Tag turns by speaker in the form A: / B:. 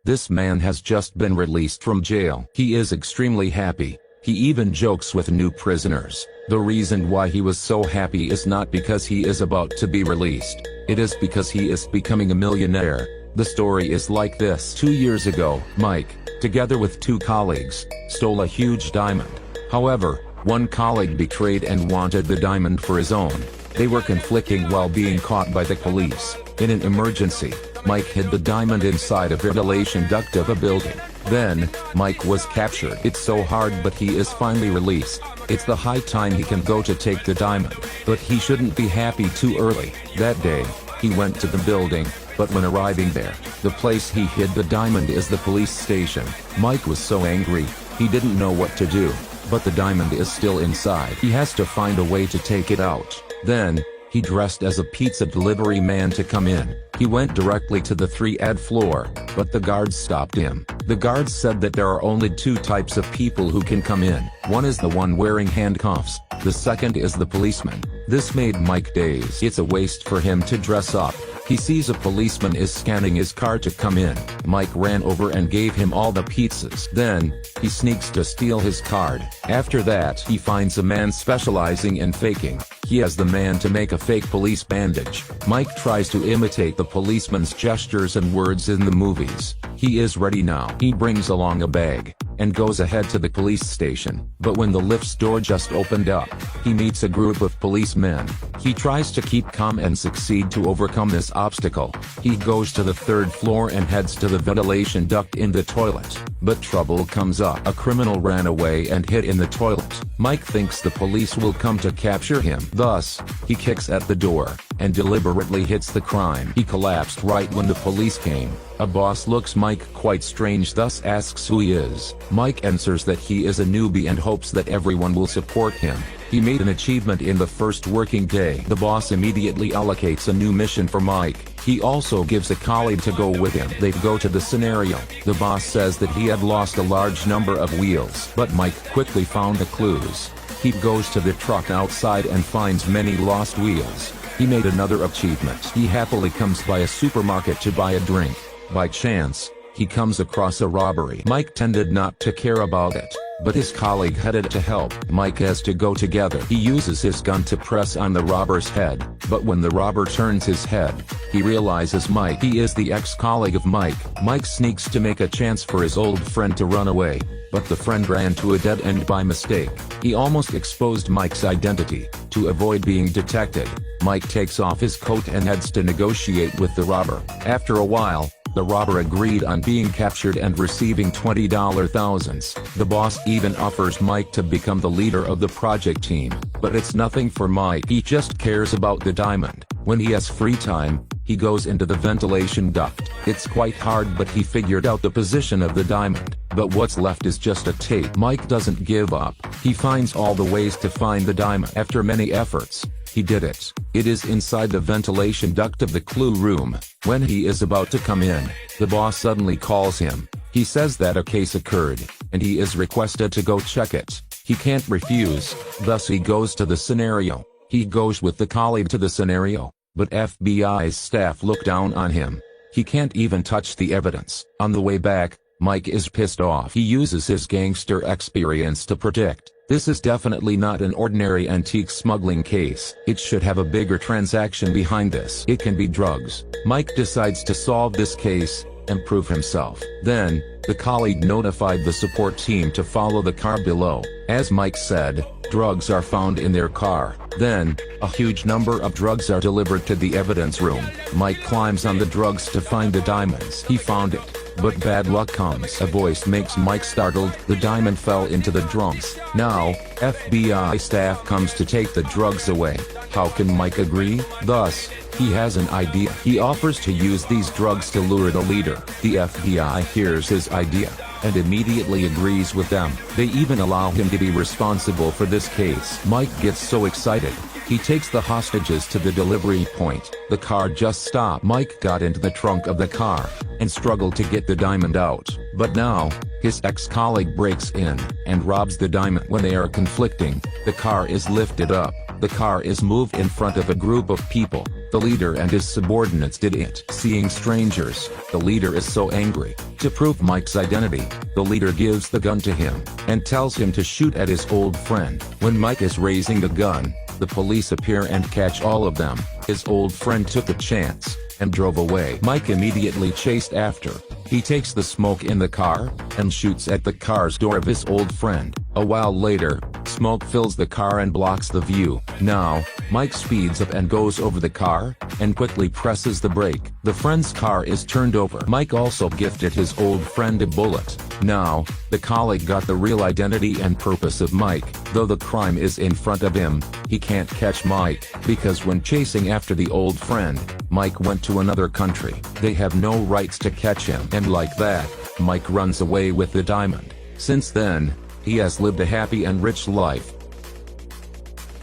A: This man has just been released from jail. He is extremely happy. He even jokes with new prisoners. The reason why he was so happy is not because he is about to be released. It is because he is becoming a millionaire. The story is like this. 2 years ago, Mike, together with 2 colleagues, stole a huge diamond. However, one colleague betrayed and wanted the diamond for his own. They were conflicting while being caught by the police. In an emergency, Mike hid the diamond inside a ventilation duct of a building. Then, Mike was captured. It's so hard, but he is finally released. It's the high time he can go to take the diamond. But he shouldn't be happy too early. That day, he went to the building, but when arriving there, the place he hid the diamond is the police station. Mike was so angry, he didn't know what to do. But the diamond is still inside. He has to find a way to take it out. Then, he dressed as a pizza delivery man to come in. He went directly to the 3rd floor, but the guards stopped him. The guards said that there are only 2 types of people who can come in. One is the one wearing handcuffs. The second is the policeman. This made Mike dazed. It's a waste for him to dress up. He sees a policeman is scanning his car to come in. Mike ran over and gave him all the pizzas. Then, he sneaks to steal his card. After that, he finds a man specializing in faking. He has the man to make a fake police bandage. Mike tries to imitate the policeman's gestures and words in the movies. He is ready now. He brings along a bag and goes ahead to the police station. But when the lift's door just opened up, he meets a group of policemen. He tries to keep calm and succeed to overcome this obstacle. He goes to the 3rd floor and heads to the ventilation duct in the toilet. But trouble comes up. A criminal ran away and hid in the toilet. Mike thinks the police will come to capture him. Thus, he kicks at the door and deliberately hits the crime. He collapsed right when the police came. A boss looks Mike quite strange, thus asks who he is. Mike answers that he is a newbie and hopes that everyone will support him. He made an achievement in the first working day. The boss immediately allocates a new mission for Mike. He also gives a colleague to go with him. They go to the scenario. The boss says that he had lost a large number of wheels, but Mike quickly found the clues. He goes to the truck outside and finds many lost wheels. He made another achievement. He happily comes by a supermarket to buy a drink. By chance, he comes across a robbery. Mike tended not to care about it, but his colleague headed to help. Mike has to go together. He uses his gun to press on the robber's head, but when the robber turns his head, he realizes he is the ex-colleague of Mike. Mike sneaks to make a chance for his old friend to run away, but the friend ran to a dead end by mistake. He almost exposed Mike's identity. To avoid being detected, Mike takes off his coat and heads to negotiate with the robber. After a while, the robber agreed on being captured and receiving $20 thousands. The boss even offers Mike to become the leader of the project team, but it's nothing for Mike. He just cares about the diamond. When he has free time, he goes into the ventilation duct. It's quite hard, but he figured out the position of the diamond. But what's left is just a tape. Mike doesn't give up. He finds all the ways to find the diamond. After many efforts, he did it. It is inside the ventilation duct of the clue room. When he is about to come in, the boss suddenly calls him. He says that a case occurred, and he is requested to go check it. He can't refuse, thus he goes to the scenario. He goes with the colleague to the scenario, but FBI's staff look down on him. He can't even touch the evidence. On the way back, Mike is pissed off. He uses his gangster experience to predict. This is definitely not an ordinary antique smuggling case. It should have a bigger transaction behind this. It can be drugs. Mike decides to solve this case and prove himself. Then, the colleague notified the support team to follow the car below. As Mike said, drugs are found in their car. Then, a huge number of drugs are delivered to the evidence room. Mike climbs on the drugs to find the diamonds. He found it. But bad luck comes. A voice makes Mike startled. The diamond fell into the drums. Now, FBI staff comes to take the drugs away. How can Mike agree? Thus, he has an idea. He offers to use these drugs to lure the leader. The FBI hears his idea and immediately agrees with them. They even allow him to be responsible for this case. Mike gets so excited. He takes the hostages to the delivery point. The car just stopped. Mike got into the trunk of the car and struggled to get the diamond out. But now, his ex-colleague breaks in and robs the diamond. When they are conflicting, the car is lifted up. The car is moved in front of a group of people. The leader and his subordinates did it. Seeing strangers, the leader is so angry. To prove Mike's identity, the leader gives the gun to him, and tells him to shoot at his old friend. When Mike is raising the gun, the police appear and catch all of them. His old friend took a chance, and drove away. Mike immediately chased after. He takes the smoke in the car, and shoots at the car's door of his old friend. A while later, smoke fills the car and blocks the view. Now, Mike speeds up and goes over the car, and quickly presses the brake. The friend's car is turned over. Mike also gifted his old friend a bullet. Now, the colleague got the real identity and purpose of Mike. Though the crime is in front of him, he can't catch Mike, because when chasing after the old friend, Mike went to another country. They have no rights to catch him. And like that, Mike runs away with the diamond. Since then, he has lived a happy and rich life.